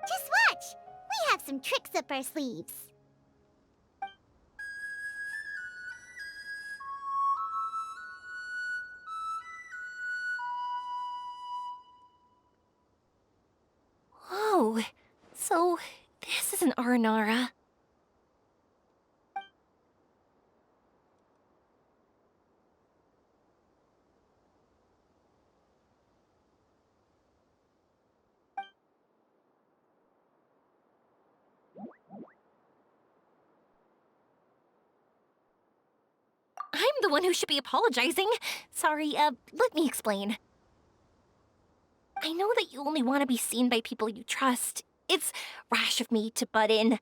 Just watch! We have some tricks up our sleeves. Whoa, so this is an Aranara. I'm the one who should be apologizing. Sorry, let me explain. I know that you only want to be seen by people you trust. It's rash of me to butt in.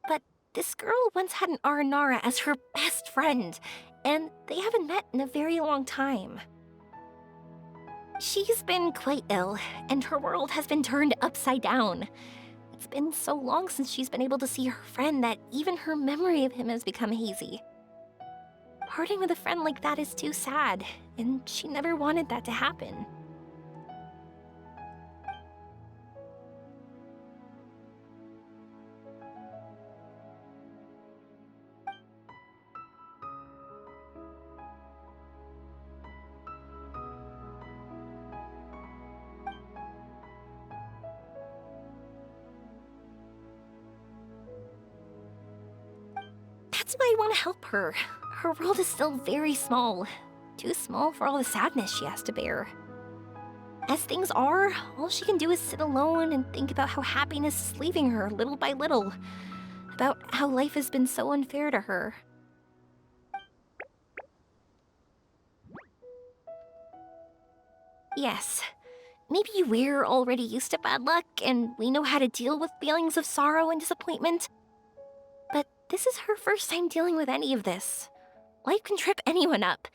But this girl once had an Aranara as her best friend, and they haven't met in a very long time. She's been quite ill, and her world has been turned upside down. It's been so long since she's been able to see her friend that even her memory of him has become hazy. Parting with a friend like that is too sad, and she never wanted that to happen. That's why I want to help her. Her world is still very small. Too small for all the sadness she has to bear. As things are, all she can do is sit alone and think about how happiness is leaving her little by little. About how life has been so unfair to her. Yes, maybe we're already used to bad luck and we know how to deal with feelings of sorrow and disappointment. But this is her first time dealing with any of this. life can trip anyone up.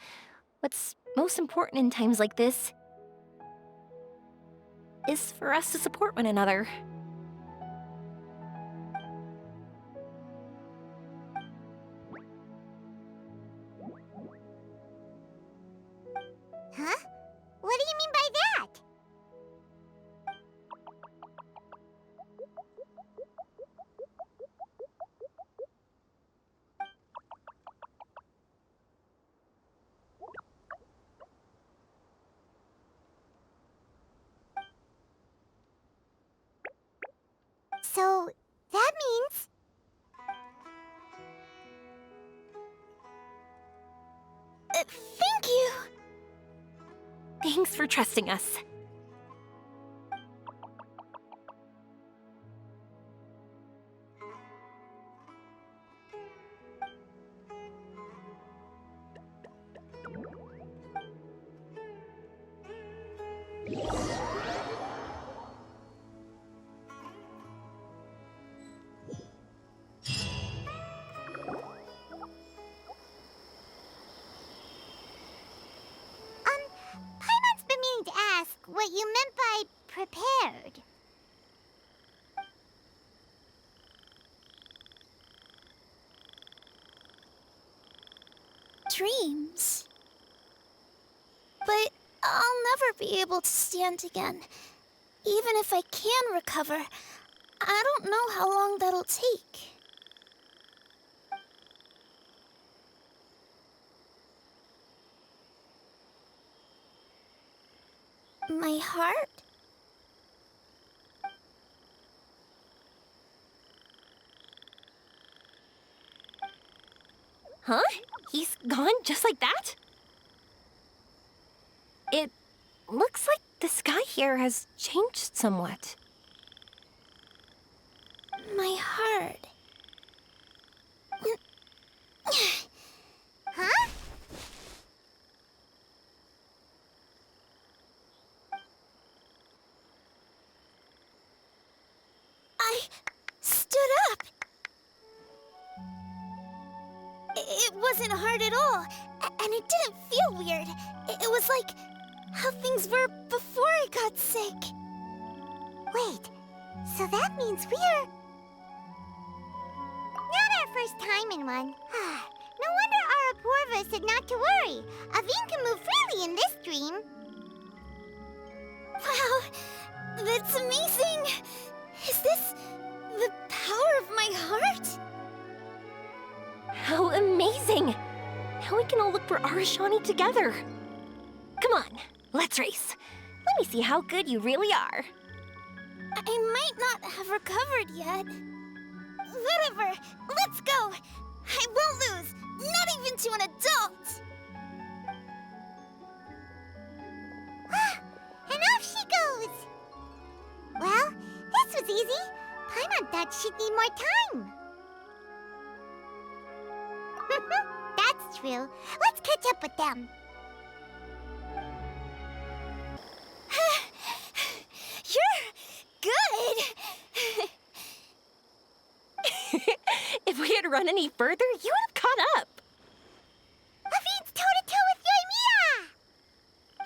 What's most important in times like this is for us to support one another. Huh? What do you mean by that? So, that means... Thank you! Thanks for trusting us. Paimon's been meaning to ask what you meant by prepared. Dreams. But I'll never be able to stand again. Even if I can recover, I don't know how long that'll take. My heart? Huh? He's gone just like that? It looks like the sky here has changed somewhat. My heart. Huh? I stood up. It wasn't hard at all, and it didn't feel weird. It was like how things were before I got sick. Wait, so that means we're... Not our first time in one. No wonder Araporva said not to worry. Aveen can move freely in this dream. Wow, that's amazing. Is this the power of my heart? How amazing! Now we can all look for Arashani together. Come on, let's race. Let me see how good you really are. I might not have recovered yet. Whatever, let's go. I won't lose, not even to an adult. And off she goes. Well, this was easy. Paimon thought she'd need more time. That's true. Let's catch up with them. You're good. If we had run any further, you would have caught up. Aveen's toe-to-toe with Yoimiya!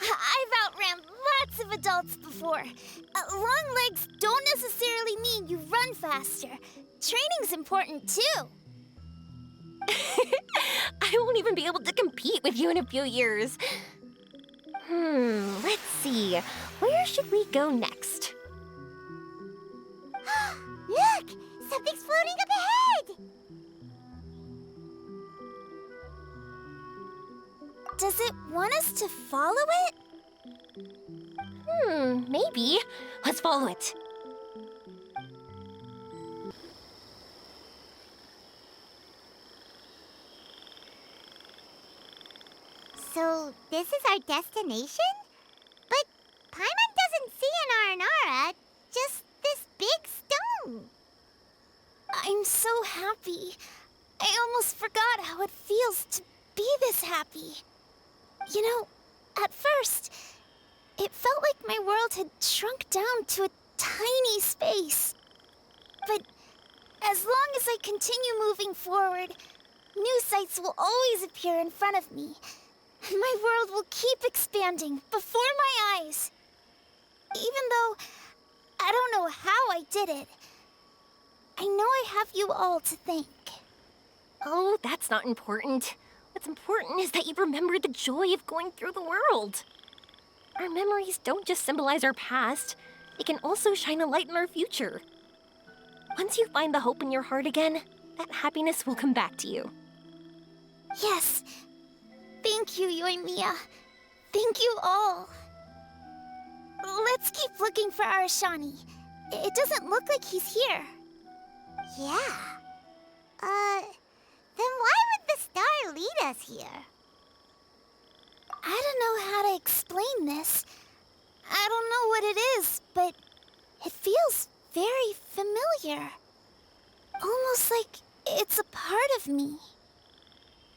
I've outran lots of adults before. Long legs don't necessarily mean you run faster. Training's important too. I won't even be able to compete with you in a few years. Let's see. Where should we go next? Look! Something's floating up ahead! Does it want us to follow it? Maybe. Let's follow it. So, this is our destination? But Paimon doesn't see an Aranara, just this big stone. I'm so happy. I almost forgot how it feels to be this happy. You know, at first, it felt like my world had shrunk down to a tiny space. But as long as I continue moving forward, New sights will always appear in front of me, and my world will keep expanding before my eyes. Even though I don't know how I did it, I know I have you all to thank. Oh, that's not important. What's important is that you remember the joy of going through the world. Our memories don't just symbolize our past, they can also shine a light in our future. Once you find the hope in your heart again, that happiness will come back to you. Yes. Thank you, Yoimiya. Thank you all. Let's keep looking for Arashani. It doesn't look like he's here. Yeah. Then why would the star lead us here? I don't know how to explain this. I don't know what it is, but it feels very familiar. Almost like it's a part of me.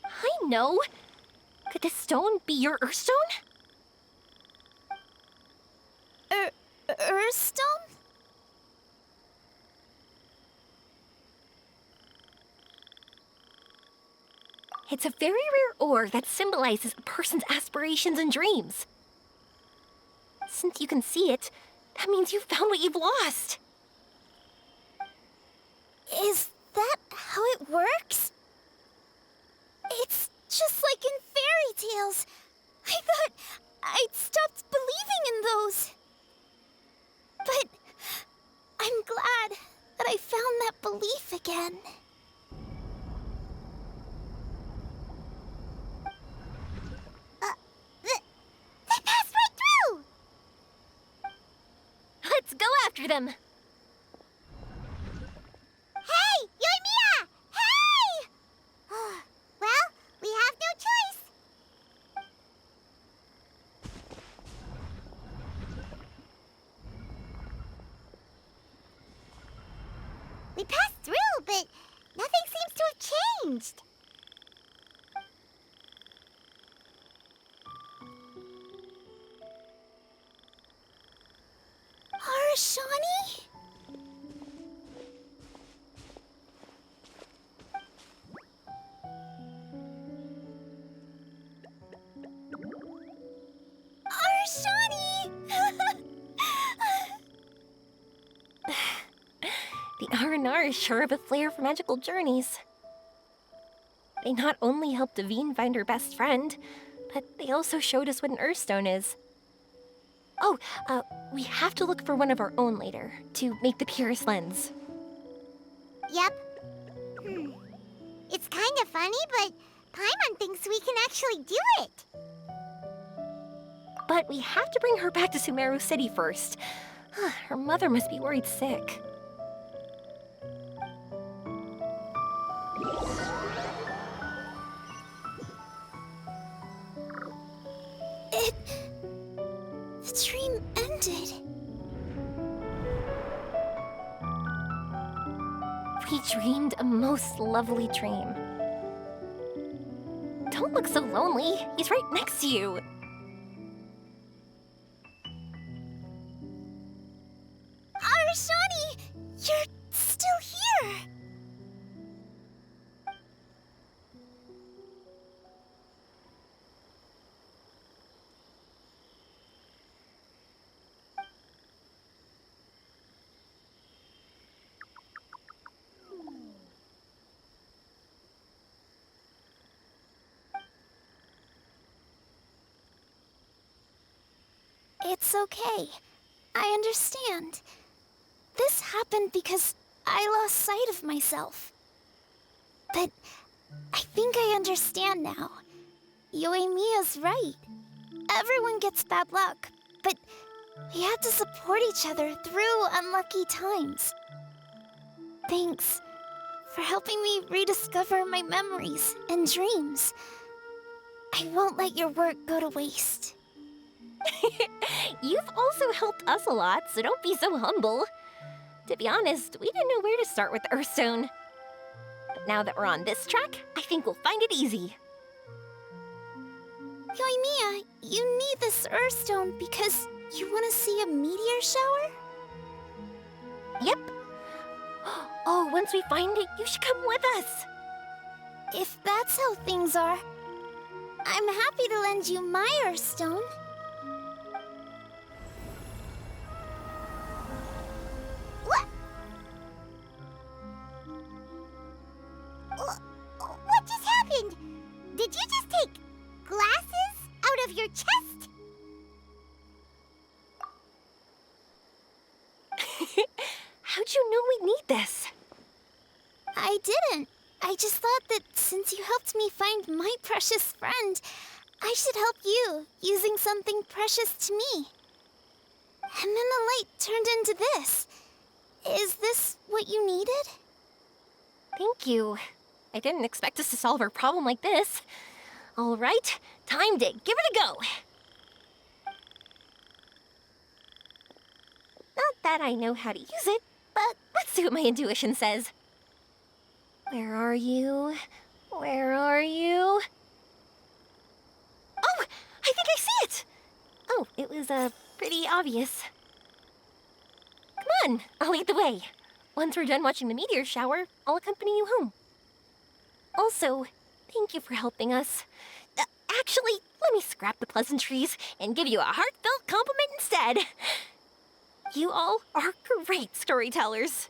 I know. Could this stone be your Earthstone? Earthstone? It's a very rare ore that symbolizes a person's aspirations and dreams. Since you can see it, that means you've found what you've lost. Is that how it works? It's just like in fairy tales. I thought I'd stopped believing in those. But I'm glad that I found that belief again. They passed right through! Let's go after them. Hey, Yoimiya! Hey! Well, we have no choice. We passed through, but nothing seems to have changed. Arashani? Arashani! The R&R is sure of a flair for magical journeys. They not only helped Devine find her best friend, but they also showed us what an Earthstone is. Oh, we have to look for one of our own later, to make the purest lens. Yep. It's kind of funny, but Paimon thinks we can actually do it. But we have to bring her back to Sumeru City first. Her mother must be worried sick. The dream ended. We dreamed a most lovely dream. Don't look so lonely. He's right next to you. Arashani, you're still here. It's okay. I understand. This happened because I lost sight of myself. But I think I understand now. Yoimiya's right. Everyone gets bad luck, but we have to support each other through unlucky times. Thanks for helping me rediscover my memories and dreams. I won't let your work go to waste. You've also helped us a lot, so don't be so humble. To be honest, we didn't know where to start with the Earthstone. But now that we're on this track, I think we'll find it easy. Yoimiya, you need this Earthstone because you want to see a meteor shower? Yep. Oh, once we find it, you should come with us. If that's how things are, I'm happy to lend you my Earthstone. What? What just happened? Did you just take glasses out of your chest? How'd you know we'd need this? I didn't. I just thought that since you helped me find my precious friend, I should help you using something precious to me. And then the light turned into this. Is this what you needed? Thank you. I didn't expect us to solve our problem like this. All right, time to give it a go. Not that I know how to use it, but let's see what my intuition says. Where are you? Where are you? Oh, I think I see it! Oh, it was, pretty obvious. Come on, I'll lead the way. Once we're done watching the meteor shower, I'll accompany you home. Also, thank you for helping us. Actually, let me scrap the pleasantries and give you a heartfelt compliment instead. You all are great storytellers.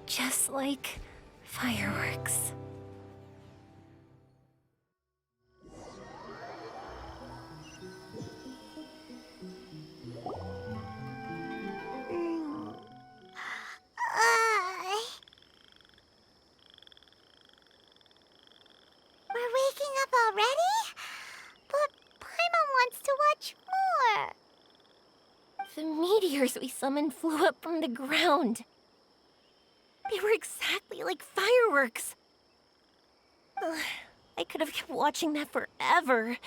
Just like fireworks. We're waking up already? But Paimon wants to watch more. The meteors we summoned flew up from the ground. They were exactly like fireworks. Ugh, I could have kept watching that forever.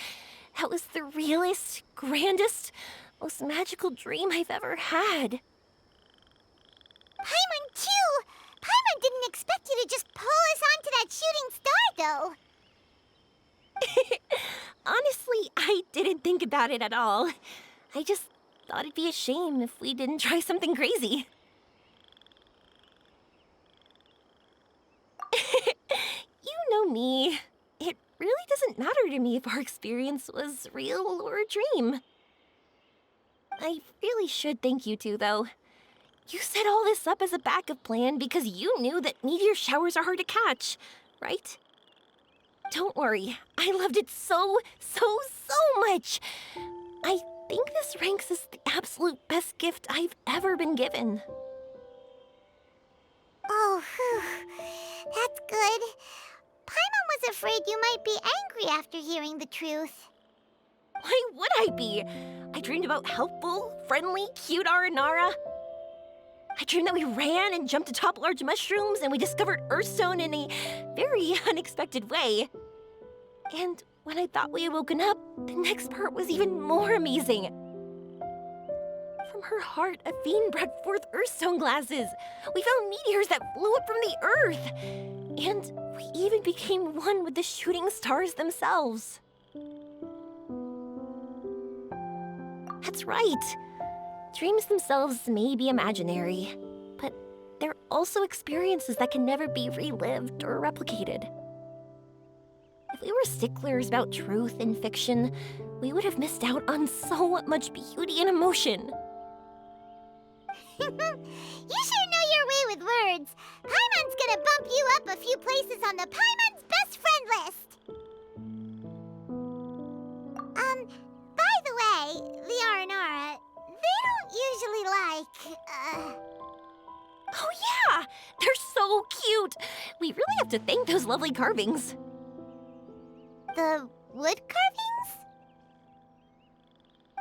That was the realest, grandest, most magical dream I've ever had. Paimon too! Paimon didn't expect you to just pull us onto that shooting star, though. Honestly, I didn't think about it at all. I just thought it'd be a shame if we didn't try something crazy. me. It really doesn't matter to me if our experience was real or a dream. I really should thank you two, though. You set all this up as a backup plan because you knew that meteor showers are hard to catch, right? Don't worry, I loved it so much. I think this ranks as the absolute best gift I've ever been given. Oh, phew. That's good. Paimon was afraid you might be angry after hearing the truth. Why would I be? I dreamed about helpful, friendly, cute Aranara. I dreamed that we ran and jumped atop large mushrooms and we discovered Earthstone in a very unexpected way. And when I thought we had woken up, the next part was even more amazing. From her heart, Athene brought forth Earthstone glasses. We found meteors that flew up from the Earth. And we even became one with the shooting stars themselves. That's right. Dreams themselves may be imaginary, but they're also experiences that can never be relived or replicated. If we were sticklers about truth in fiction, we would have missed out on so much beauty and emotion. You sure know your way with words. Paimon's gonna bump you up a few places on the Paimon's best friend list. By the way, the Aranara, they don't usually like, Oh yeah! They're so cute! We really have to thank those lovely carvings. the wood carvings?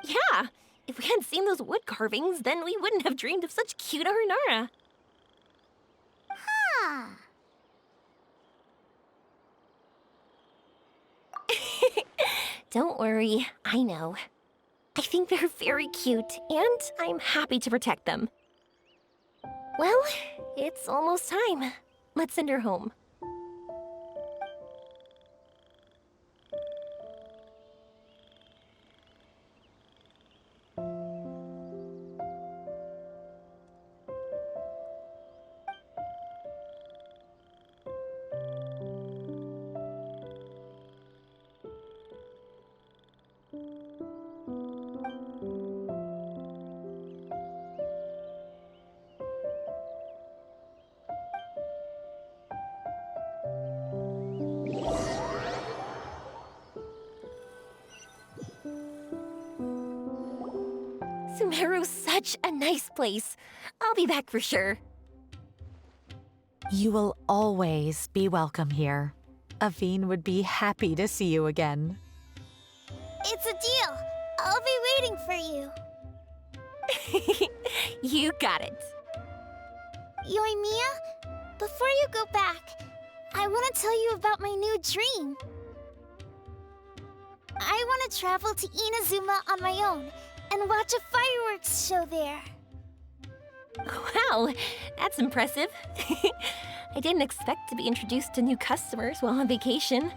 Yeah! If we hadn't seen those wood carvings, then we wouldn't have dreamed of such cute Aranara. Huh. Don't worry, I know. I think they're very cute, and I'm happy to protect them. Well, it's almost time. Let's send her home. Sumeru's such a nice place. I'll be back for sure. You will always be welcome here. Athene would be happy to see you again. It's a deal. I'll be waiting for you. You got it. Yoimiya, before you go back, I want to tell you about my new dream. I want to travel to Inazuma on my own and watch a fireworks show there. Wow, that's impressive. I didn't expect to be introduced to new customers while on vacation.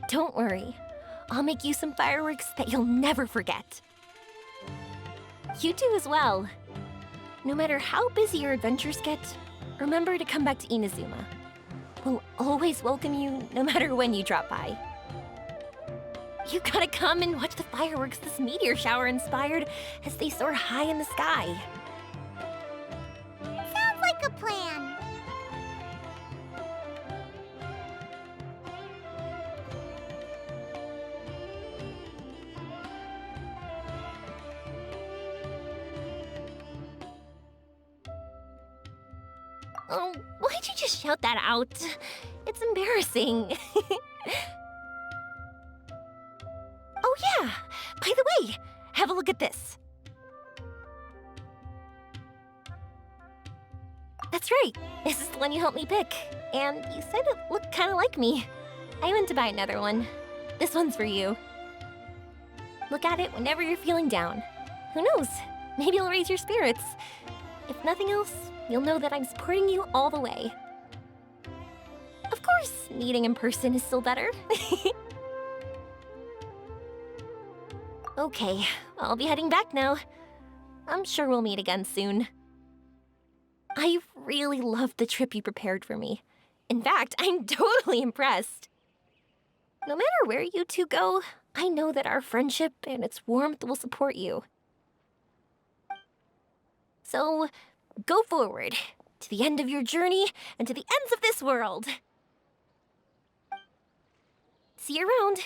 Don't worry, I'll make you some fireworks that you'll never forget. You do as well. No matter how busy your adventures get, remember to come back to Inazuma. We'll always welcome you no matter when you drop by. You gotta come and watch the fireworks this meteor shower inspired as they soar high in the sky. Sounds like a plan. Oh, why'd you just shout that out? It's embarrassing. Oh yeah, by the way, have a look at this. That's right, this is the one you helped me pick. And you said it looked kind of like me. I went to buy another one. This one's for you. Look at it whenever you're feeling down. Who knows, maybe it'll raise your spirits. If nothing else, you'll know that I'm supporting you all the way. Of course, meeting in person is still better. Okay, I'll be heading back now. I'm sure we'll meet again soon. I really loved the trip you prepared for me. In fact, I'm totally impressed. No matter where you two go, I know that our friendship and its warmth will support you. So, go forward, to the end of your journey, and to the ends of this world. See you around.